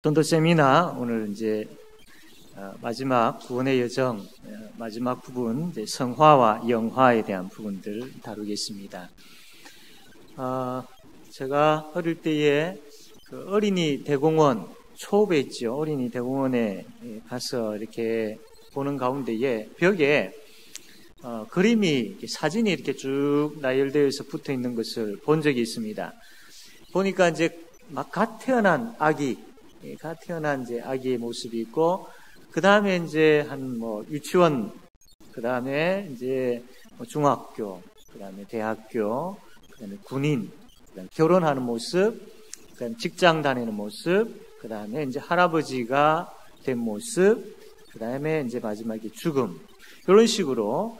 전도 세미나 오늘 이제 마지막 구원의 여정 마지막 부분 이제 성화와 영화에 대한 부분들 다루겠습니다. 제가 어릴 때에 그 어린이 대공원 초읍에 있죠. 어린이 대공원에 가서 이렇게 보는 가운데에 벽에 그림이 사진이 이렇게 쭉 나열되어서 붙어 있는 것을 본 적이 있습니다. 보니까 이제 막 갓 태어난 이제 아기의 모습이 있고, 그 다음에 이제 유치원, 그 다음에 이제 중학교, 그 다음에 대학교, 그 다음에 군인, 그 다음에 결혼하는 모습, 그 다음에 직장 다니는 모습, 그 다음에 이제 할아버지가 된 모습, 그 다음에 이제 마지막에 죽음. 이런 식으로,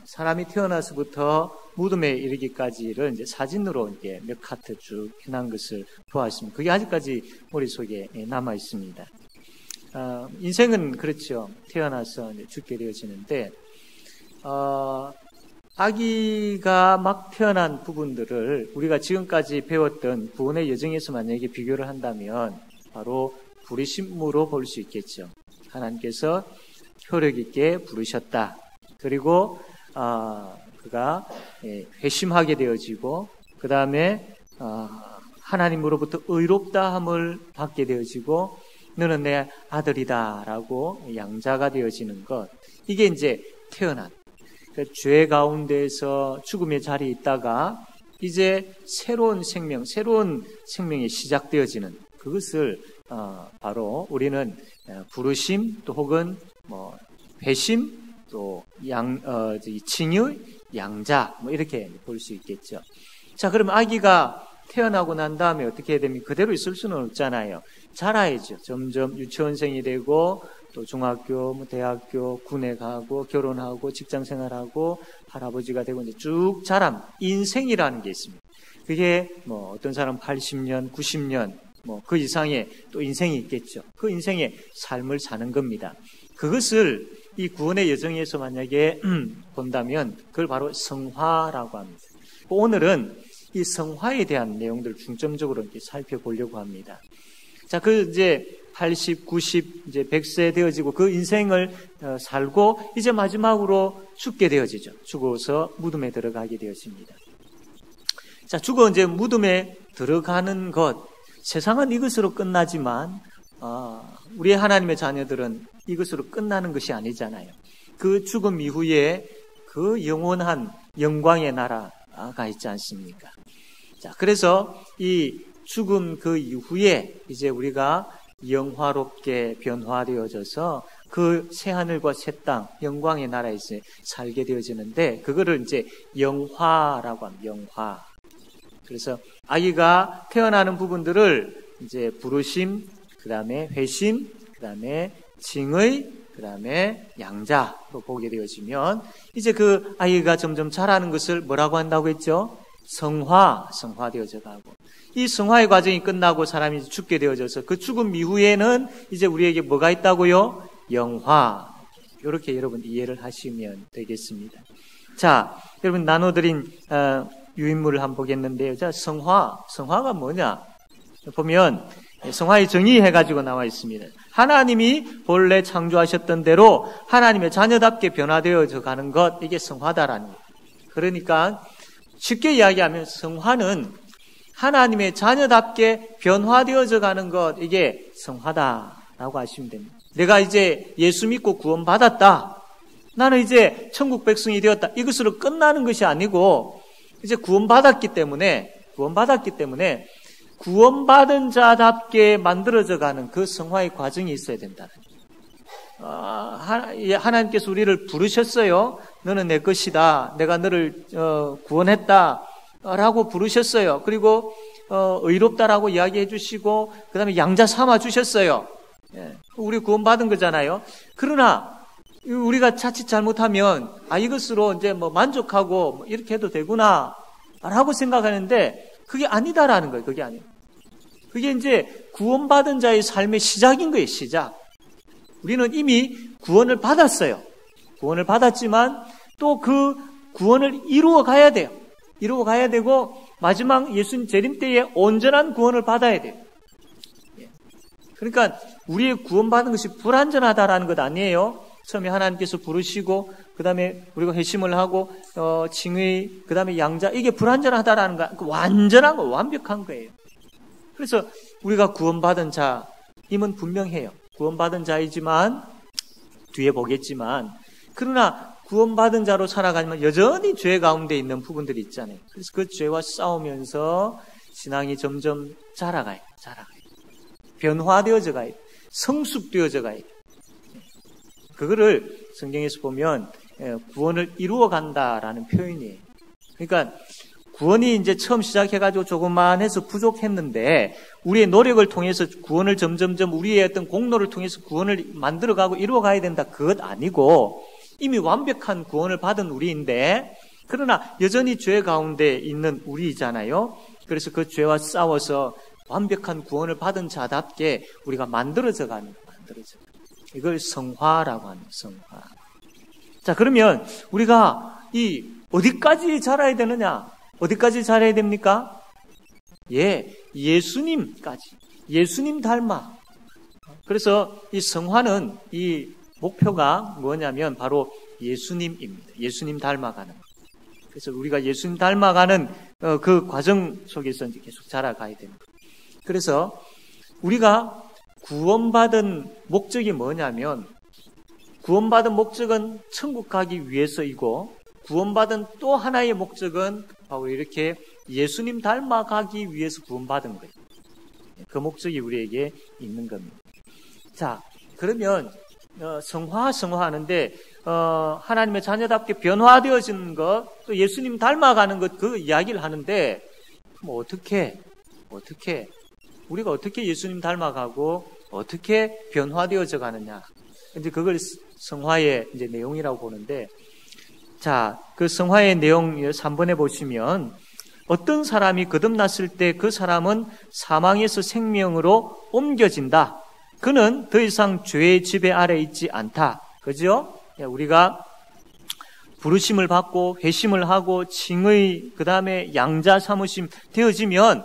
사람이 태어나서부터 무덤에 이르기까지를 이제 사진으로 이렇게 몇 카트 쭉 해놓은 것을 보았습니다. 그게 아직까지 머릿속에 남아 있습니다. 인생은 그렇죠. 태어나서 이제 죽게 되어지는데, 아기가 막 태어난 부분들을 우리가 지금까지 배웠던 구원의 여정에서 만약에 비교를 한다면 바로 부르심으로 볼 수 있겠죠. 하나님께서 효력 있게 부르셨다. 그리고 그가 회심하게 되어지고, 그 다음에 하나님으로부터 의롭다함을 받게 되어지고, 너는 내 아들이다라고 양자가 되어지는 것. 이게 이제 태어난 죄 가운데에서 죽음의 자리에 있다가 이제 새로운 생명이 시작되어지는 그것을 바로 우리는 부르심 또 혹은 회심 또 칭의, 양자 이렇게 볼 수 있겠죠. 자, 그럼 아기가 태어나고 난 다음에 어떻게 해야 됩니까? 그대로 있을 수는 없잖아요. 자라야죠. 점점 유치원생이 되고 또 중학교, 대학교, 군에 가고 결혼하고 직장생활하고 할아버지가 되고 이제 쭉 자람, 인생이라는 게 있습니다. 그게 어떤 사람 80년, 90년 그 이상의 또 인생이 있겠죠. 그 인생의 삶을 사는 겁니다. 그것을 이 구원의 여정에서 만약에 본다면 그걸 바로 성화라고 합니다. 오늘은 이 성화에 대한 내용들을 중점적으로 이렇게 살펴보려고 합니다. 자, 이제 80, 90, 이제 100세 되어지고 그 인생을 살고 이제 마지막으로 죽게 되어지죠. 죽어서 무덤에 들어가게 되어집니다. 자, 죽어 이제 무덤에 들어가는 것, 세상은 이것으로 끝나지만 우리 하나님의 자녀들은 이것으로 끝나는 것이 아니잖아요. 그 죽음 이후에 그 영원한 영광의 나라가 있지 않습니까? 자, 그래서 이 죽음 그 이후에 이제 우리가 영화롭게 변화되어져서 그 새하늘과 새 땅, 영광의 나라에서 살게 되어지는데 그거를 이제 영화라고 합니다. 영화. 그래서 아기가 태어나는 부분들을 이제 부르심, 그 다음에 회심, 그 다음에 칭의, 그 다음에 양자로 보게 되어지면 이제 그 아이가 점점 자라는 것을 뭐라고 한다고 했죠? 성화되어져 가고, 이 성화의 과정이 끝나고 사람이 죽게 되어져서 그 죽음 이후에는 이제 우리에게 뭐가 있다고요? 영화. 이렇게 여러분 이해를 하시면 되겠습니다. 자, 여러분 나눠드린 유인물을 한번 보겠는데요. 자, 성화가 뭐냐? 보면 성화의 정의해가지고 나와 있습니다. 하나님이 본래 창조하셨던 대로 하나님의 자녀답게 변화되어져 가는 것, 이게 성화다라는 거예요. 그러니까 쉽게 이야기하면 성화는 하나님의 자녀답게 변화되어져 가는 것, 이게 성화다라고 하시면 됩니다. 내가 이제 예수 믿고 구원받았다. 나는 이제 천국 백성이 되었다. 이것으로 끝나는 것이 아니고 이제 구원받았기 때문에 구원받은 자답게 만들어져 가는 그 성화의 과정이 있어야 된다는 거예요. 하나님께서 우리를 부르셨어요. 너는 내 것이다. 내가 너를 구원했다. 라고 부르셨어요. 그리고 의롭다라고 이야기해 주시고 그 다음에 양자 삼아 주셨어요. 우리 구원받은 거잖아요. 그러나 우리가 자칫 잘못하면 이것으로 이제 만족하고 이렇게 해도 되구나 라고 생각하는데 그게 아니다라는 거예요. 그게 아니에요. 그게 이제 구원받은 자의 삶의 시작인 거예요. 시작. 우리는 이미 구원을 받았어요. 구원을 받았지만 또 그 구원을 이루어 가야 돼요. 이루어 가야 되고 마지막 예수님 재림 때에 온전한 구원을 받아야 돼요. 그러니까 우리의 구원받은 것이 불완전하다라는 것 아니에요. 처음에 하나님께서 부르시고 그 다음에 우리가 회심을 하고 칭의 그 다음에 양자 이게 불완전하다라는 거 완전한 거 완벽한 거예요. 그래서 우리가 구원받은 자임은 분명해요. 구원받은 자이지만 뒤에 보겠지만 그러나 구원받은 자로 살아가지만 여전히 죄 가운데 있는 부분들이 있잖아요. 그래서 그 죄와 싸우면서 신앙이 점점 자라가요. 변화되어져 가요. 성숙되어져 가요. 그거를 성경에서 보면 구원을 이루어 간다라는 표현이에요. 그러니까 구원이 이제 처음 시작해가지고 조금만 해서 부족했는데 우리의 노력을 통해서 구원을 점점점 우리의 어떤 공로를 통해서 구원을 만들어가고 이루어가야 된다. 그것 아니고 이미 완벽한 구원을 받은 우리인데 그러나 여전히 죄 가운데 있는 우리잖아요. 그래서 그 죄와 싸워서 완벽한 구원을 받은 자답게 우리가 만들어져 가는 거예요. 이걸 성화라고 하는 성화. 자, 그러면 우리가 어디까지 자라야 되느냐? 어디까지 자라야 됩니까? 예수님까지. 예수님 닮아. 그래서 이 성화는 이 목표가 뭐냐면 바로 예수님입니다. 예수님 닮아가는. 그래서 우리가 예수님 닮아가는 그 과정 속에서 이제 계속 자라가야 됩니다. 그래서 우리가 구원받은 목적이 뭐냐면 구원받은 목적은 천국 가기 위해서이고 구원받은 또 하나의 목적은 바로 이렇게 예수님 닮아가기 위해서 구원받은 거예요. 그 목적이 우리에게 있는 겁니다. 자, 그러면 성화하는데 하나님의 자녀답게 변화되어지는 것, 또 예수님 닮아가는 것 그 이야기를 하는데 뭐 어떻게 우리가 어떻게 예수님 닮아가고 어떻게 변화되어져 가느냐. 이제 그걸 성화의 이제 내용이라고 보는데 자, 그 성화의 내용 3번에 보시면 어떤 사람이 거듭났을 때 그 사람은 사망에서 생명으로 옮겨진다. 그는 더 이상 죄의 지배 아래 있지 않다. 그죠? 우리가 부르심을 받고 회심을 하고 칭의 그 다음에 양자 삼으심 되어지면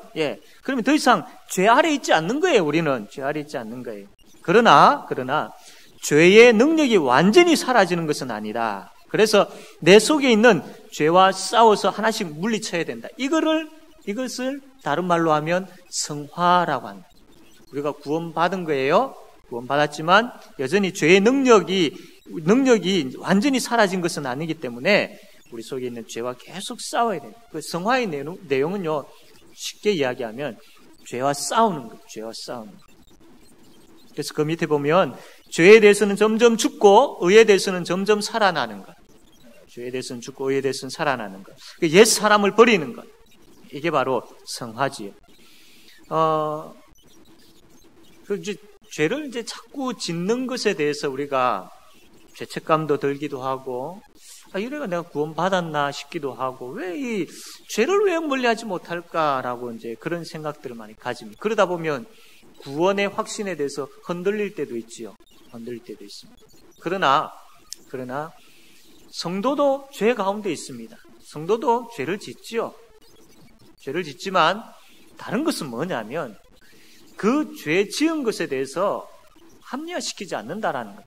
그러면 더 이상 죄 아래 있지 않는 거예요. 우리는 죄 아래 있지 않는 거예요. 그러나 죄의 능력이 완전히 사라지는 것은 아니다. 그래서 내 속에 있는 죄와 싸워서 하나씩 물리쳐야 된다. 이것을 다른 말로 하면 성화라고 합니다. 우리가 구원받은 거예요. 구원받았지만 여전히 죄의 능력이 완전히 사라진 것은 아니기 때문에 우리 속에 있는 죄와 계속 싸워야 돼요. 그 성화의 내용은요, 쉽게 이야기하면 죄와 싸우는 거예요. 죄와 싸우는 거예요. 그래서 그 밑에 보면 죄에 대해서는 점점 죽고 의에 대해서는 점점 살아나는 것. 죄에 대해서는 죽고 의에 대해서는 살아나는 것. 옛 사람을 버리는 것. 이게 바로 성화지요. 죄를 이제 자꾸 짓는 것에 대해서 우리가 죄책감도 들기도 하고, 이래가 내가 구원받았나 싶기도 하고, 왜 죄를 왜 멀리하지 못할까라고 이제 그런 생각들을 많이 가집니다. 그러다 보면 구원의 확신에 대해서 흔들릴 때도 있지요. 흔들릴 때도 있습니다. 그러나 성도도 죄 가운데 있습니다. 성도도 죄를 짓지요. 죄를 짓지만 다른 것은 뭐냐면 그 죄 지은 것에 대해서 합리화시키지 않는다라는 것.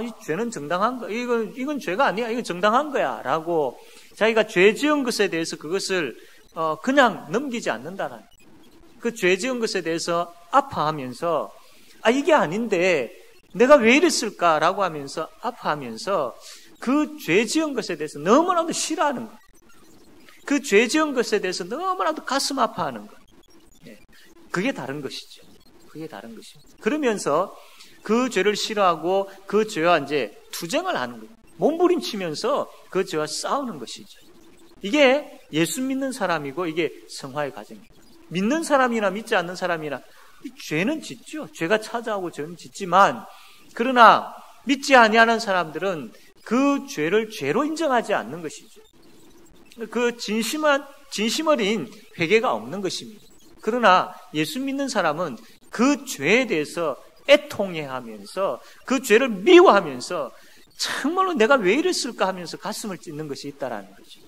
이 죄는 정당한 거, 이건 죄가 아니야, 이건 정당한 거야, 라고 자기가 죄 지은 것에 대해서 그것을 그냥 넘기지 않는다라는 것. 그 죄 지은 것에 대해서 아파하면서 이게 아닌데 내가 왜 이랬을까라고 하면서 아파하면서 그 죄 지은 것에 대해서 너무나도 싫어하는 것. 그 죄 지은 것에 대해서 너무나도 가슴 아파하는 것. 그게 다른 것이죠. 그게 다른 것입니다. 그러면서 그 죄를 싫어하고 그 죄와 이제 투쟁을 하는 거예요. 몸부림치면서 그 죄와 싸우는 것이죠. 이게 예수 믿는 사람이고 이게 성화의 과정입니다. 믿는 사람이나 믿지 않는 사람이나 죄는 짓죠. 죄가 찾아오고 죄는 짓지만 그러나 믿지 아니하는 사람들은 그 죄를 죄로 인정하지 않는 것이죠. 그 진심 어린 회개가 없는 것입니다. 그러나 예수 믿는 사람은 그 죄에 대해서 애통해하면서 그 죄를 미워하면서 정말로 내가 왜 이랬을까 하면서 가슴을 찢는 것이 있다라는 거죠.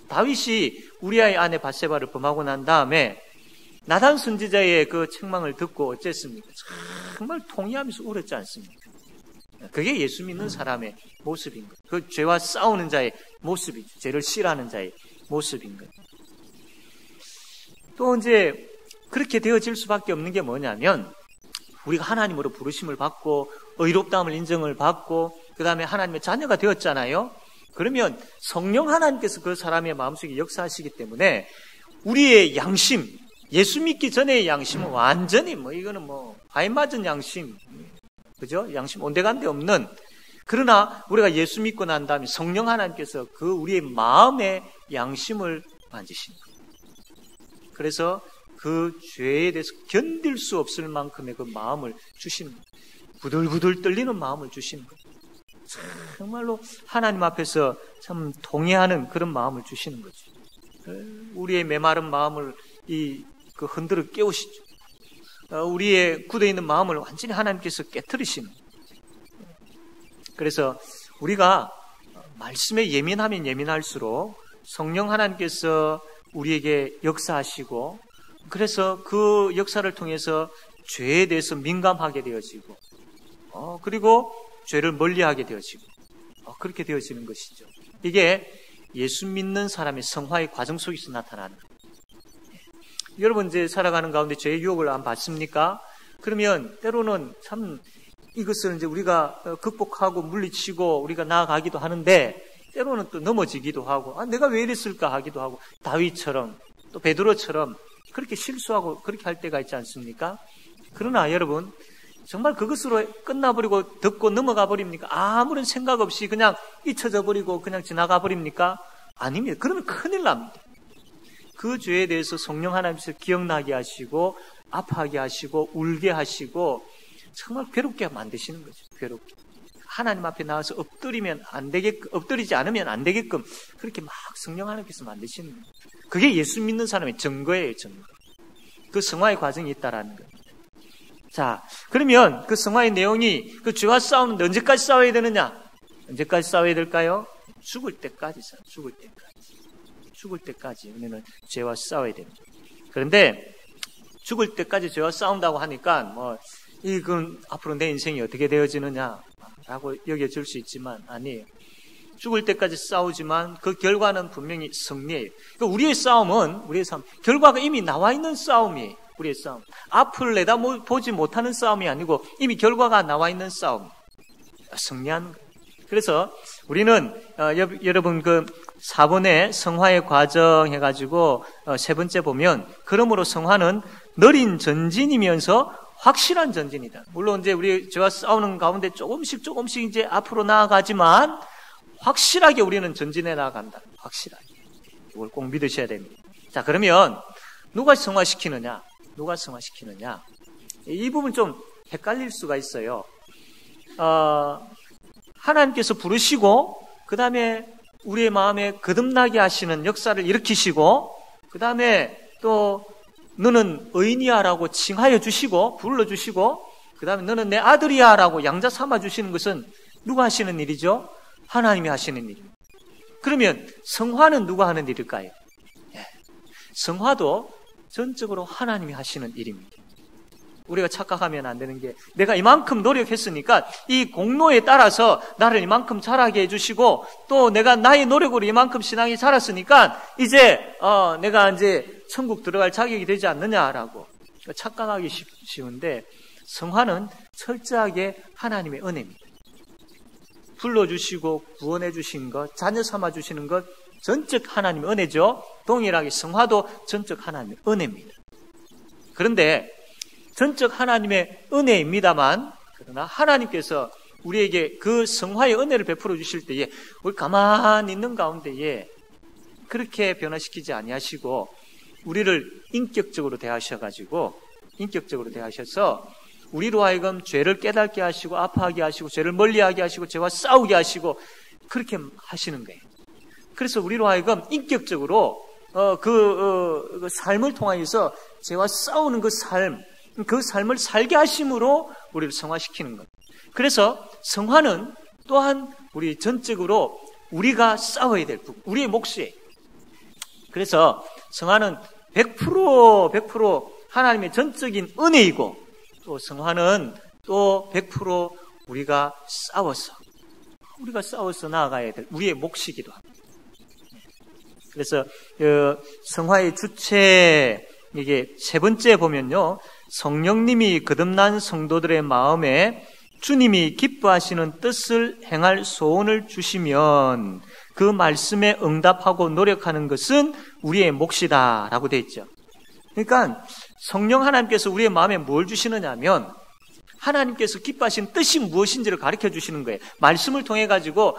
다윗이 우리아의 아내 밧세바를 범하고 난 다음에 나단 선지자의 그 책망을 듣고 어쨌습니까? 정말 통회하면서 울었지 않습니까? 그게 예수 믿는 사람의 모습인 거예요. 그 죄와 싸우는 자의 모습이죠. 죄를 싫어하는 자의 모습인 거예요. 또 이제 그렇게 되어질 수밖에 없는 게 뭐냐면 우리가 하나님으로 부르심을 받고 의롭다함을 인정을 받고 그 다음에 하나님의 자녀가 되었잖아요. 그러면 성령 하나님께서 그 사람의 마음속에 역사하시기 때문에 우리의 양심, 예수 믿기 전의 양심은 완전히 이거는 과인 맞은 양심, 그죠? 양심 온데간데 없는. 그러나 우리가 예수 믿고 난 다음에 성령 하나님께서 그 우리의 마음의 양심을 만지신 거예요. 그래서 그 죄에 대해서 견딜 수 없을 만큼의 그 마음을 주시는 거예요. 부들부들 떨리는 마음을 주시는 거예요. 정말로 하나님 앞에서 참 동의하는 그런 마음을 주시는 거죠. 우리의 메마른 마음을 흔들어 깨우시죠. 우리의 굳어있는 마음을 완전히 하나님께서 깨트리시는 거예요. 그래서 우리가 말씀에 예민하면 예민할수록 성령 하나님께서 우리에게 역사하시고 그래서 그 역사를 통해서 죄에 대해서 민감하게 되어지고 그리고 죄를 멀리하게 되어지고 그렇게 되어지는 것이죠. 이게 예수 믿는 사람의 성화의 과정 속에서 나타나는 거예요. 여러분 이제 살아가는 가운데 죄의 유혹을 안 받습니까? 그러면 때로는 참 이것을 이제 우리가 극복하고 물리치고 우리가 나아가기도 하는데 때로는 또 넘어지기도 하고 내가 왜 이랬을까 하기도 하고 다윗처럼 또 베드로처럼 그렇게 실수하고 그렇게 할 때가 있지 않습니까? 그러나 여러분 정말 그것으로 끝나버리고 덮고 넘어가 버립니까? 아무런 생각 없이 그냥 잊혀져 버리고 그냥 지나가 버립니까? 아닙니다. 그러면 큰일 납니다. 그 죄에 대해서 성령 하나님께서 기억나게 하시고 아파하게 하시고 울게 하시고 정말 괴롭게 만드시는 거죠. 괴롭게. 하나님 앞에 나와서 엎드리지 않으면 안 되게끔 그렇게 막 성령 하나님께서 만드시는 거예요. 그게 예수 믿는 사람의 증거예요, 증거. 그 성화의 과정이 있다라는 거예요. 자, 그러면 그 성화의 내용이 그 죄와 싸우는데 언제까지 싸워야 되느냐? 언제까지 싸워야 될까요? 죽을 때까지 싸워. 죽을 때까지 우리는 죄와 싸워야 됩니다. 그런데 죽을 때까지 죄와 싸운다고 하니까 이건 앞으로 내 인생이 어떻게 되어지느냐라고 여겨질 수 있지만 아니에요. 죽을 때까지 싸우지만 그 결과는 분명히 승리예요. 그러니까 우리의 싸움, 결과가 이미 나와 있는 싸움이에요. 우리의 싸움. 앞을 내다보지 못하는 싸움이 아니고 이미 결과가 나와 있는 싸움. 승리하는 거예요. 그래서 우리는 여러분 그 4번의 성화의 과정 해가지고 세 번째 보면 그러므로 성화는 느린 전진이면서 확실한 전진이다. 물론 이제 우리 죄와 싸우는 가운데 조금씩 이제 앞으로 나아가지만 확실하게 우리는 전진해 나아간다. 확실하게. 이걸 꼭 믿으셔야 됩니다. 자, 그러면 누가 성화시키느냐? 이 부분 좀 헷갈릴 수가 있어요. 하나님께서 부르시고 그 다음에 우리의 마음에 거듭나게 하시는 역사를 일으키시고 그 다음에 또 너는 의인이야라고 칭하여 주시고 불러주시고 그 다음에 너는 내 아들이야라고 양자 삼아주시는 것은 누가 하시는 일이죠? 하나님이 하시는 일입니다. 그러면 성화는 누가 하는 일일까요? 성화도 전적으로 하나님이 하시는 일입니다. 우리가 착각하면 안 되는 게 내가 이만큼 노력했으니까 이 공로에 따라서 나를 이만큼 자라게 해주시고 또 내가 나의 노력으로 이만큼 신앙이 자랐으니까 이제 내가 이제 천국 들어갈 자격이 되지 않느냐라고 착각하기 쉬운데 성화는 철저하게 하나님의 은혜입니다. 불러주시고 구원해 주신 것, 자녀 삼아 주시는 것 전적 하나님의 은혜죠. 동일하게 성화도 전적 하나님의 은혜입니다. 그런데 전적 하나님의 은혜입니다만 그러나 하나님께서 우리에게 그 성화의 은혜를 베풀어 주실 때에 우리 가만히 있는 가운데에 그렇게 변화시키지 아니하시고 우리를 인격적으로 대하셔서 우리로 하여금 죄를 깨닫게 하시고 아파하게 하시고 죄를 멀리하게 하시고 죄와 싸우게 하시고 그렇게 하시는 거예요. 그래서 우리로 하여금 인격적으로 그 삶을 통하여서 죄와 싸우는 그 삶을 살게 하심으로 우리를 성화시키는 것. 그래서 성화는 또한 우리 전적으로 우리가 싸워야 될 부분, 우리의 몫이에요. 그래서 성화는 100% 하나님의 전적인 은혜이고, 또 성화는 또 100% 우리가 싸워서 나아가야 될 우리의 몫이기도 합니다. 그래서 성화의 주체, 이게 세 번째 보면요, 성령님이 거듭난 성도들의 마음에 주님이 기뻐하시는 뜻을 행할 소원을 주시면 그 말씀에 응답하고 노력하는 것은 우리의 몫이다라고 되어 있죠. 그러니까 성령 하나님께서 우리의 마음에 뭘 주시느냐 하면 하나님께서 기뻐하시는 뜻이 무엇인지를 가르쳐 주시는 거예요. 말씀을 통해 가지고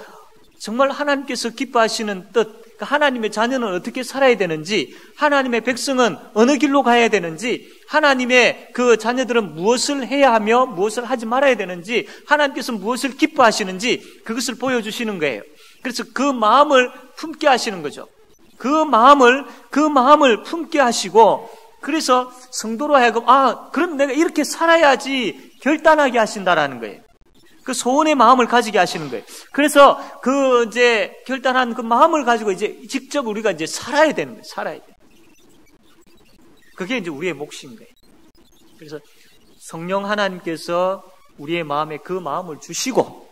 정말 하나님께서 기뻐하시는 뜻, 하나님의 자녀는 어떻게 살아야 되는지, 하나님의 백성은 어느 길로 가야 되는지, 하나님의 그 자녀들은 무엇을 해야 하며 무엇을 하지 말아야 되는지, 하나님께서 무엇을 기뻐하시는지 그것을 보여주시는 거예요. 그래서 그 마음을 품게 하시는 거죠. 그 마음을 품게 하시고, 그래서 성도로 하여금 그럼 내가 이렇게 살아야지 결단하게 하신다라는 거예요. 그 소원의 마음을 가지게 하시는 거예요. 그래서 그 이제 결단한 그 마음을 가지고 이제 직접 우리가 이제 살아야 되는 거예요. 살아야 돼요. 그게 이제 우리의 몫인 거예요. 그래서 성령 하나님께서 우리의 마음에 그 마음을 주시고,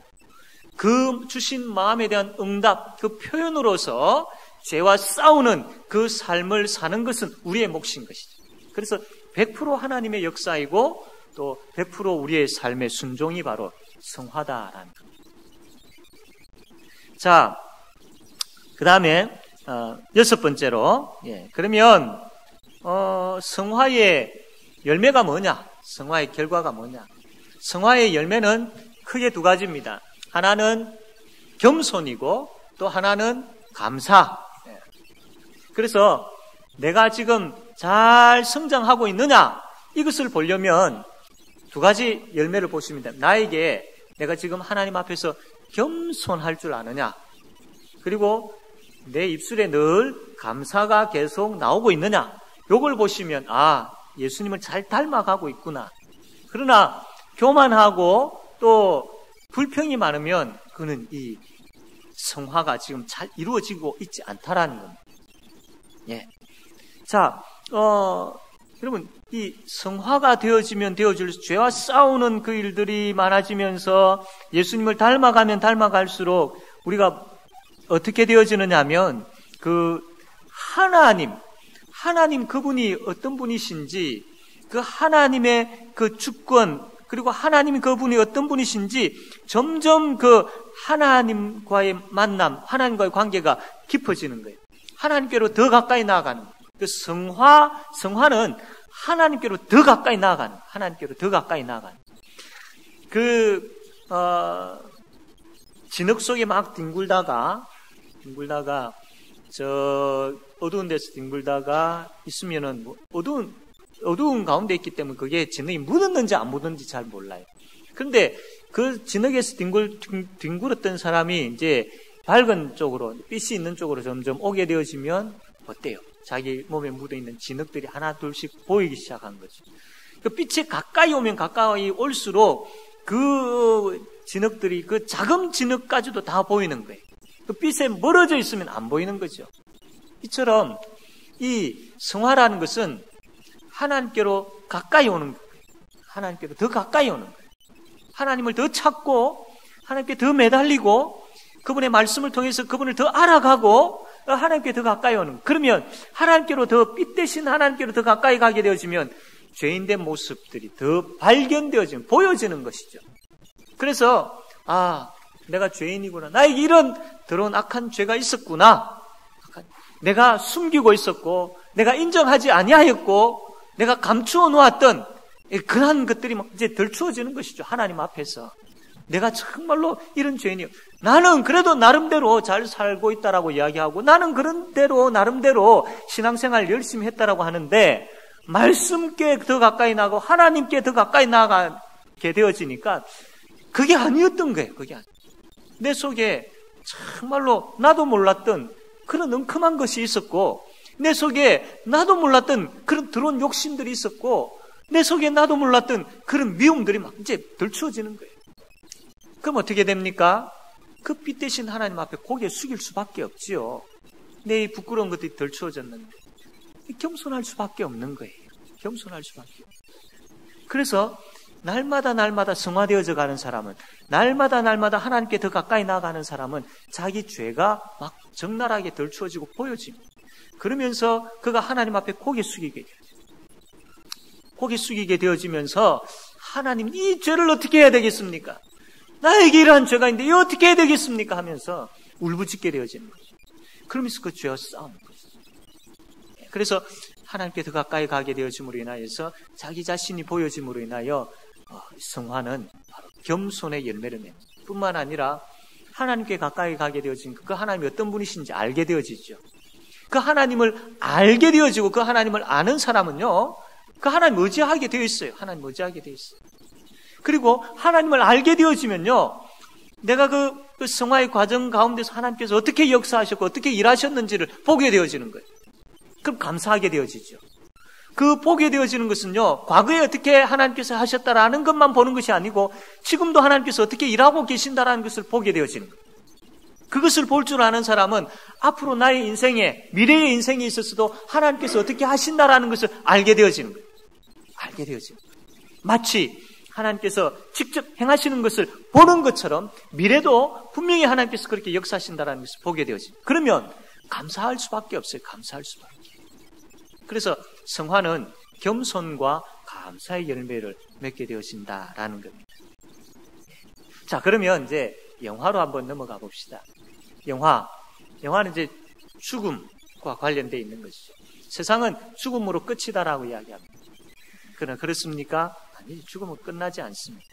그 주신 마음에 대한 응답, 그 표현으로서 죄와 싸우는 그 삶을 사는 것은 우리의 몫인 것이죠. 그래서 100% 하나님의 역사이고 또 100% 우리의 삶의 순종이 바로 성화다라는 겁니다. 자, 그 다음에 6번째로, 그러면 성화의 열매가 뭐냐? 성화의 결과가 뭐냐? 성화의 열매는 크게 두 가지입니다. 하나는 겸손이고 또 하나는 감사. 그래서 내가 지금 잘 성장하고 있느냐? 이것을 보려면 두 가지 열매를 보시면 됩니다. 나에게 내가 지금 하나님 앞에서 겸손할 줄 아느냐? 그리고 내 입술에 늘 감사가 계속 나오고 있느냐? 요걸 보시면 예수님을 잘 닮아가고 있구나. 그러나 교만하고 또 불평이 많으면 그는 이 성화가 지금 잘 이루어지고 있지 않다라는 겁니다. 자, 여러분, 이 성화가 되어지면 되어질 죄와 싸우는 그 일들이 많아지면서 예수님을 닮아가면 닮아갈수록 우리가 어떻게 되어지느냐 하면 그 하나님 그분이 어떤 분이신지, 그 하나님의 그 주권, 그리고 하나님 그분이 어떤 분이신지 점점 그 하나님과의 만남, 하나님과의 관계가 깊어지는 거예요. 하나님께로 더 가까이 나아가는 거예요. 그 성화는 하나님께로 더 가까이 나아가는, 하나님께로 더 가까이 나아가는. 진흙 속에 막 뒹굴다가 저 어두운 데서 뒹굴다가 있으면은 어두운 가운데 있기 때문에 그게 진흙이 묻었는지 안 묻었는지 잘 몰라요. 그런데 그 진흙에서 뒹굴었던 사람이 이제 밝은 쪽으로, 빛이 있는 쪽으로 점점 오게 되어지면 어때요? 자기 몸에 묻어있는 진흙들이 하나 둘씩 보이기 시작한 거죠. 그 빛에 가까이 오면 가까이 올수록 그 진흙들이, 그 작은 진흙까지도 다 보이는 거예요. 그 빛에 멀어져 있으면 안 보이는 거죠. 이처럼 이 성화라는 것은 하나님께로 가까이 오는 거예요. 하나님께로 더 가까이 오는 거예요. 하나님을 더 찾고 하나님께 더 매달리고 그분의 말씀을 통해서 그분을 더 알아가고 하나님께 더 가까이 오는. 그러면 하나님께로 더 빛 대신 하나님께로 더 가까이 가게 되어지면 죄인된 모습들이 더 발견되어지면 보여지는 것이죠. 그래서 내가 죄인이구나. 나에게 이런 더러운 악한 죄가 있었구나. 내가 숨기고 있었고 내가 인정하지 아니하였고 내가 감추어 놓았던 그러한 것들이 막 이제 덜추어지는 것이죠. 하나님 앞에서. 내가 정말로 이런 죄인이요. 나는 그래도 나름대로 잘 살고 있다라고 이야기하고 나는 그런 대로 나름대로 신앙생활 열심히 했다라고 하는데 말씀께 더 가까이 나가고 하나님께 더 가까이 나가게 되어지니까 그게 아니었던 거예요. 그게 아니에요. 내 속에 정말로 나도 몰랐던 그런 엉큼한 것이 있었고 내 속에 나도 몰랐던 그런 더러운 욕심들이 있었고 내 속에 나도 몰랐던 그런 미움들이 막 이제 덜추어지는 거예요. 그럼 어떻게 됩니까? 그 빛 대신 하나님 앞에 고개 숙일 수밖에 없지요. 내 부끄러운 것들이 덜추어졌는데 겸손할 수밖에 없는 거예요. 겸손할 수밖에 없어요. 그래서 날마다 성화되어져 가는 사람은, 날마다 하나님께 더 가까이 나아가는 사람은 자기 죄가 막 적나라하게 덜추어지고 보여집니다. 그러면서 그가 하나님 앞에 고개 숙이게 돼요. 고개 숙이게 되어지면서 하나님, 이 죄를 어떻게 해야 되겠습니까? 나에게 이러한 죄가 있는데 이 어떻게 해야 되겠습니까? 하면서 울부짖게 되어지는 거죠. 그러면서 그 죄와 싸우는 거죠. 그래서 하나님께 더 가까이 가게 되어짐으로 인하여서 자기 자신이 보여짐으로 인하여 성화는 바로 겸손의 열매를 맺는 뿐만 아니라 하나님께 가까이 가게 되어진 그 하나님이 어떤 분이신지 알게 되어지죠. 그 하나님을 알게 되어지고 그 하나님을 아는 사람은요, 그 하나님 의지하게 되어 있어요. 하나님 의지하게 되어 있어요. 그리고 하나님을 알게 되어지면요, 내가 그 성화의 과정 가운데서 하나님께서 어떻게 역사하셨고 어떻게 일하셨는지를 보게 되어지는 거예요. 그럼 감사하게 되어지죠. 그 보게 되어지는 것은요, 과거에 어떻게 하나님께서 하셨다라는 것만 보는 것이 아니고 지금도 하나님께서 어떻게 일하고 계신다라는 것을 보게 되어지는 거예요. 그것을 볼 줄 아는 사람은 앞으로 나의 인생에, 미래의 인생에 있어서도 하나님께서 어떻게 하신다라는 것을 알게 되어지는 거예요. 알게 되어지는 거예요. 마치 하나님께서 직접 행하시는 것을 보는 것처럼 미래도 분명히 하나님께서 그렇게 역사하신다라는 것을 보게 되어집니다. 그러면 감사할 수밖에 없어요. 감사할 수밖에. 그래서 성화는 겸손과 감사의 열매를 맺게 되어진다라는 겁니다. 자, 그러면 이제 영화로 한번 넘어가 봅시다. 영화는 이제 죽음과 관련되어 있는 것이죠. 세상은 죽음으로 끝이다라고 이야기합니다. 그러나 그렇습니까? 아니, 죽음은 끝나지 않습니다.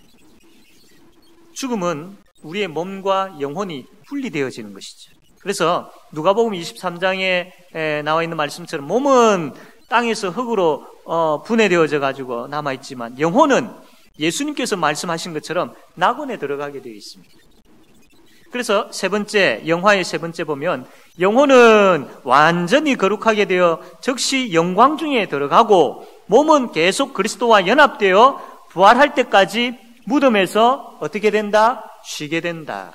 죽음은 우리의 몸과 영혼이 분리되어지는 것이죠. 그래서 누가복음 23장에 나와 있는 말씀처럼 몸은 땅에서 흙으로 분해되어져 가지고 남아있지만 영혼은 예수님께서 말씀하신 것처럼 낙원에 들어가게 되어 있습니다. 그래서 영화의 세 번째 보면 영혼은 완전히 거룩하게 되어 즉시 영광 중에 들어가고 몸은 계속 그리스도와 연합되어 부활할 때까지 무덤에서 어떻게 된다? 쉬게 된다.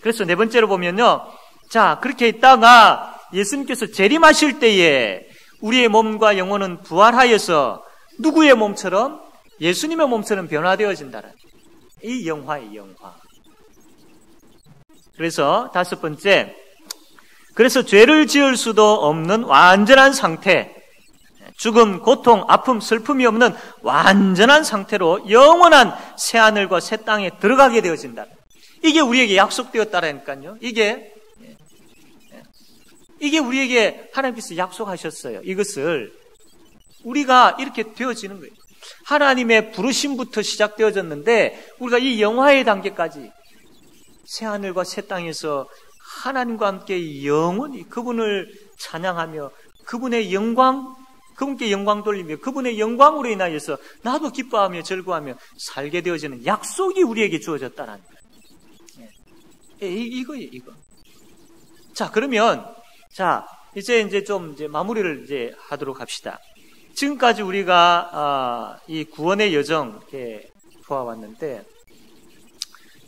그래서 네 번째로 보면요. 자, 그렇게 있다가 예수님께서 재림하실 때에 우리의 몸과 영혼은 부활하여서 누구의 몸처럼? 예수님의 몸처럼 변화되어진다는 이 영화의 영화. 그래서 다섯 번째, 그래서 죄를 지을 수도 없는 완전한 상태, 죽음, 고통, 아픔, 슬픔이 없는 완전한 상태로 영원한 새하늘과 새 땅에 들어가게 되어진다. 이게 우리에게 약속되었다라니까요. 이게 우리에게 하나님께서 약속하셨어요. 이것을 우리가 이렇게 되어지는 거예요. 하나님의 부르심부터 시작되어졌는데 우리가 이 영화의 단계까지 새하늘과 새 땅에서 하나님과 함께 영원히 그분을 찬양하며 그분의 영광, 그분께 영광 돌리며 그분의 영광으로 인하여서 나도 기뻐하며 즐거워하며 살게 되어지는 약속이 우리에게 주어졌다라는 거예요. 이거예요, 이거. 자, 그러면 이제 좀 마무리를 하도록 합시다. 지금까지 우리가 이 구원의 여정 보아왔는데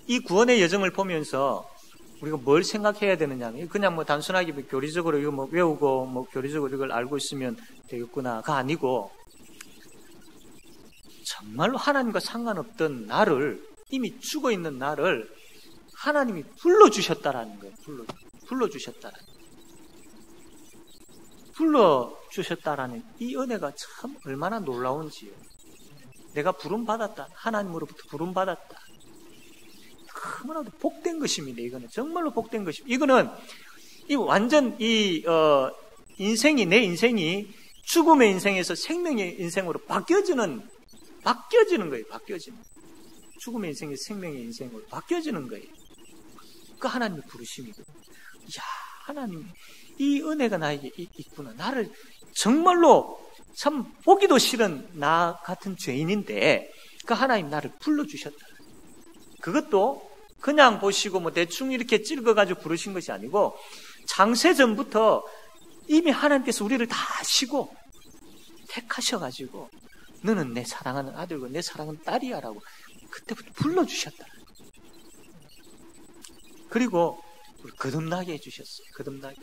이 구원의 여정을 보면서 우리가 뭘 생각해야 되느냐? 그냥 단순하게 교리적으로 이거 외우고 교리적으로 이걸 알고 있으면 되겠구나가 아니고 정말로 하나님과 상관없던 나를, 이미 죽어 있는 나를 하나님이 불러주셨다라는 거예요. 불러주셨다라는 이 은혜가 참 얼마나 놀라운지요. 내가 부름받았다. 하나님으로부터 부름받았다. 너무나도 복된 것입니다. 이거는 정말로 복된 것입니다. 이거는 완전 인생이, 내 인생이 죽음의 인생에서 생명의 인생으로 바뀌어지는 거예요. 죽음의 인생에서 생명의 인생으로 바뀌어지는 거예요. 그 하나님의 부르심이거든요. 이야, 하나님, 이 은혜가 나에게 있구나. 나를 정말로 참 보기도 싫은 나 같은 죄인인데 그 하나님 나를 불러주셨다. 그것도 그냥 보시고 대충 이렇게 찍어가지고 부르신 것이 아니고 창세전부터 이미 하나님께서 우리를 다 아시고 택하셔가지고 너는 내 사랑하는 아들과 내 사랑하는 딸이야 라고 그때부터 불러주셨다. 그리고 거듭나게 해주셨어요. 거듭나게.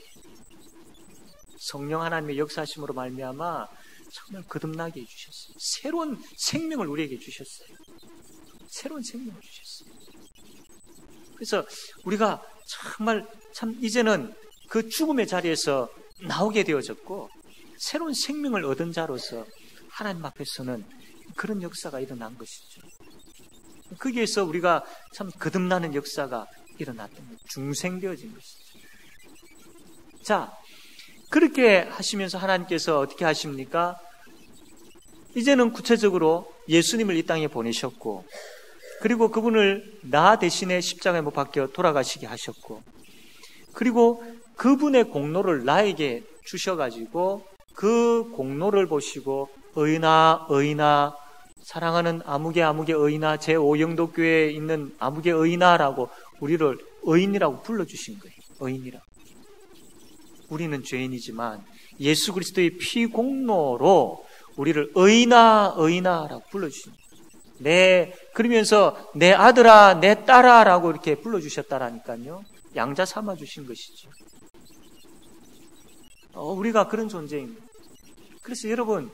성령 하나님의 역사하심으로 말미암아 정말 거듭나게 해주셨어요. 새로운 생명을 우리에게 주셨어요. 새로운 생명을 주셨어요. 그래서 우리가 정말 참 이제는 그 죽음의 자리에서 나오게 되어졌고 새로운 생명을 얻은 자로서 하나님 앞에서는 그런 역사가 일어난 것이죠. 거기에서 우리가 참 거듭나는 역사가 일어났던 거예요. 중생되어진 것이죠. 자, 그렇게 하시면서 하나님께서 어떻게 하십니까? 이제는 구체적으로 예수님을 이 땅에 보내셨고 그리고 그분을 나 대신에 십자가에 못 박혀 돌아가시게 하셨고 그리고 그분의 공로를 나에게 주셔가지고 그 공로를 보시고 의인아 사랑하는 아무개 의인아 제5영도교회에 있는 아무개 의인아라고 우리를 의인이라고 불러주신 거예요. 의인이라고. 우리는 예수 그리스도의 피 공로로 우리를 의인아라고 불러주신 거예요. 그러면서 내 아들아 내 딸아라고 이렇게 불러주셨다라니까요. 양자 삼아주신 것이죠. 우리가 그런 존재입니다. 그래서 여러분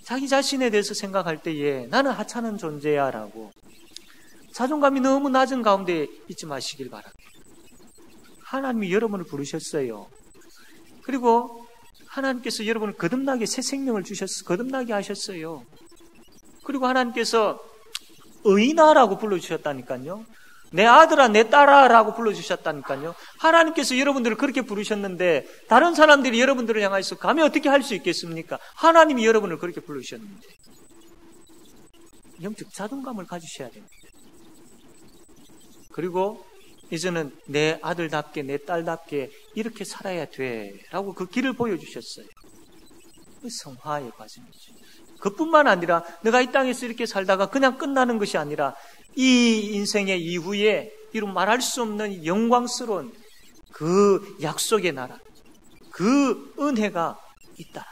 자기 자신에 대해서 생각할 때에 나는 하찮은 존재야 라고 자존감이 너무 낮은 가운데 있지 마시길 바랍니다. 하나님이 여러분을 부르셨어요. 그리고 하나님께서 여러분을 거듭나게 새 생명을 거듭나게 하셨어요. 그리고 하나님께서 의인아라고 불러주셨다니까요. 내 아들아 내 딸아라고 불러주셨다니까요. 하나님께서 여러분들을 그렇게 부르셨는데 다른 사람들이 여러분들을 향해서 감히 어떻게 할 수 있겠습니까? 하나님이 여러분을 그렇게 부르셨는데 영적 자존감을 가지셔야 됩니다. 그리고 이제는 내 아들답게 내 딸답게 이렇게 살아야 돼라고 그 길을 보여주셨어요. 그 성화의 과정이죠. 그뿐만 아니라 내가 이 땅에서 이렇게 살다가 그냥 끝나는 것이 아니라 이 인생의 이후에 이런 말할 수 없는 영광스러운 그 약속의 나라, 그 은혜가 있다.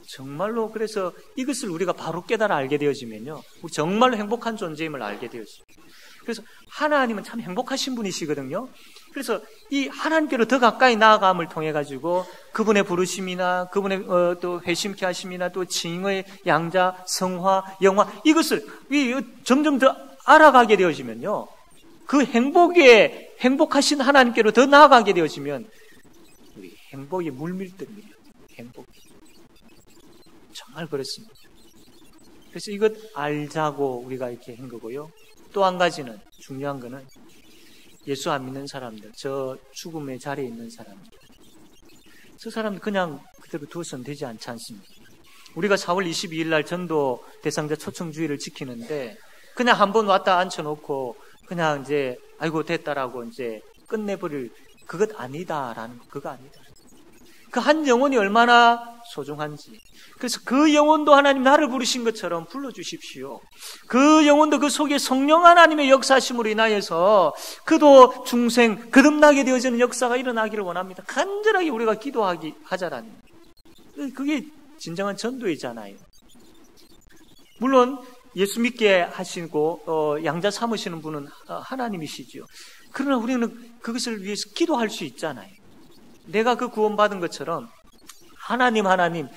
정말로 그래서 이것을 우리가 바로 깨달아 알게 되어지면요, 우리 정말로 행복한 존재임을 알게 되어집니다. 그래서 하나님은 참 행복하신 분이시거든요. 그래서 이 하나님께로 더 가까이 나아감을 통해 가지고 그분의 부르심이나 그분의 또 회심케 하심이나 또 징의 양자, 성화, 영화 이것을 점점 더 알아가게 되어지면요, 그 행복하신 하나님께로 더 나아가게 되어지면 우리 행복이 물밀듯 밀려. 행복이 정말 그렇습니다. 그래서 이것 알자고 우리가 이렇게 한 거고요. 또 한 가지는 중요한 거는 예수 안 믿는 사람들, 저 죽음의 자리에 있는 사람들, 저 사람들 그냥 그대로 두어서는 되지 않지 않습니까? 우리가 4월 22일 날 전도 대상자 초청주의를 지키는데 그냥 한번 왔다 앉혀놓고 그냥 이제 아이고 됐다라고 이제 끝내버릴 그것 아니다라는 거, 그거 아니다. 그 한 영혼이 얼마나 소중한지. 그래서 그 영혼도 하나님 나를 부르신 것처럼 불러주십시오. 그 영혼도 그 속에 성령 하나님의 역사심으로 인하여서 그도 중생 거듭나게 되어지는 역사가 일어나기를 원합니다. 간절하게 우리가 하자라는 그게 진정한 전도이잖아요. 물론 예수 믿게 하시고 양자 삼으시는 분은 하나님이시지요. 그러나 우리는 그것을 위해서 기도할 수 있잖아요. 내가 그 구원받은 것처럼 하나님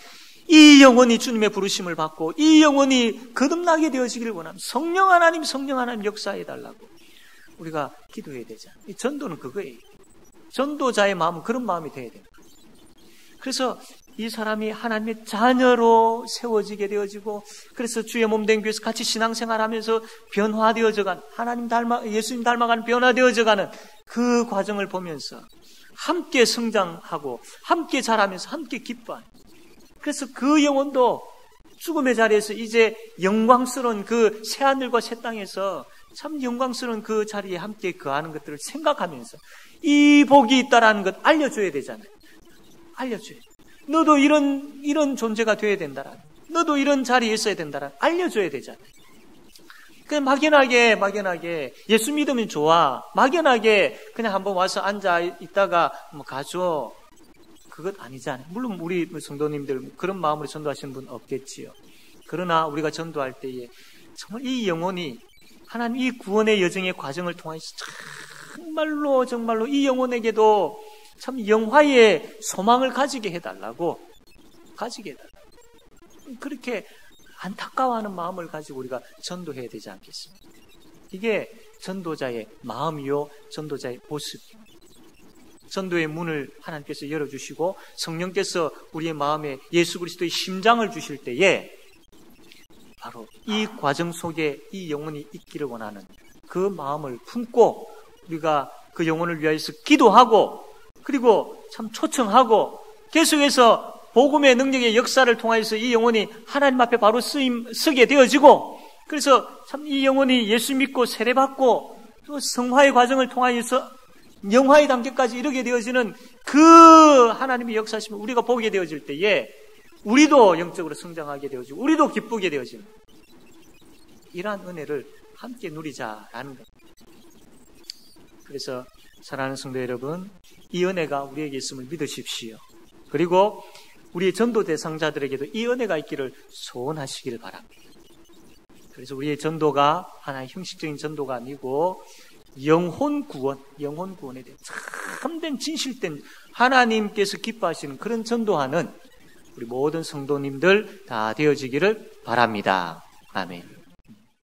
이 영혼이 주님의 부르심을 받고 이 영혼이 거듭나게 되어지기를 원합니다. 성령 하나님 역사해달라고 우리가 기도해야 되잖아요. 이 전도는 그거예요. 전도자의 마음은 그런 마음이 돼야 됩니다. 그래서 이 사람이 하나님의 자녀로 세워지게 되어지고 그래서 주의 몸된 교회에서 같이 신앙생활하면서 변화되어져간 예수님 닮아가는 변화되어져가는 그 과정을 보면서 함께 성장하고 함께 자라면서 함께 기뻐하는, 그래서 그 영혼도 죽음의 자리에서 이제 영광스러운 그 새하늘과 새 땅에서 참 영광스러운 그 자리에 함께 거하는 것들을 생각하면서 이 복이 있다라는 것 알려줘야 되잖아요. 알려줘야 돼. 너도 이런 존재가 되어야 된다라는, 너도 이런 자리에 있어야 된다라는 알려줘야 되잖아요. 그냥 막연하게 예수 믿으면 좋아, 막연하게 그냥 한번 와서 앉아 있다가 가죠. 그것 아니잖아요. 물론 우리 성도님들 그런 마음으로 전도하시는 분 없겠지요. 그러나 우리가 전도할 때에 정말 이 영혼이 하나님 이 구원의 여정의 과정을 통해서 정말로 이 영혼에게도 참 영화의 소망을 가지게 해달라고, 그렇게 안타까워하는 마음을 가지고 우리가 전도해야 되지 않겠습니까? 이게 전도자의 마음이요, 전도자의 모습이요. 전도의 문을 하나님께서 열어주시고 성령께서 우리의 마음에 예수 그리스도의 심장을 주실 때에 바로 이 과정 속에 이 영혼이 있기를 원하는 그 마음을 품고 우리가 그 영혼을 위하여서 기도하고 그리고 참 초청하고 계속해서 복음의 능력의 역사를 통하여서 이 영혼이 하나님 앞에 바로 서게 되어지고 그래서 참 이 영혼이 예수 믿고 세례받고 또 성화의 과정을 통하여서 영화의 단계까지 이르게 되어지는 그 하나님의 역사심을 우리가 보게 되어질 때에 우리도 영적으로 성장하게 되어지고 우리도 기쁘게 되어지는 이러한 은혜를 함께 누리자라는 겁니다. 그래서 사랑하는 성도 여러분, 이 은혜가 우리에게 있음을 믿으십시오. 그리고 우리의 전도 대상자들에게도 이 은혜가 있기를 소원하시기를 바랍니다. 그래서 우리의 전도가 하나의 형식적인 전도가 아니고 영혼 구원에 대한 참된 진실된 하나님께서 기뻐하시는 그런 전도하는 우리 모든 성도님들 다 되어지기를 바랍니다. 아멘.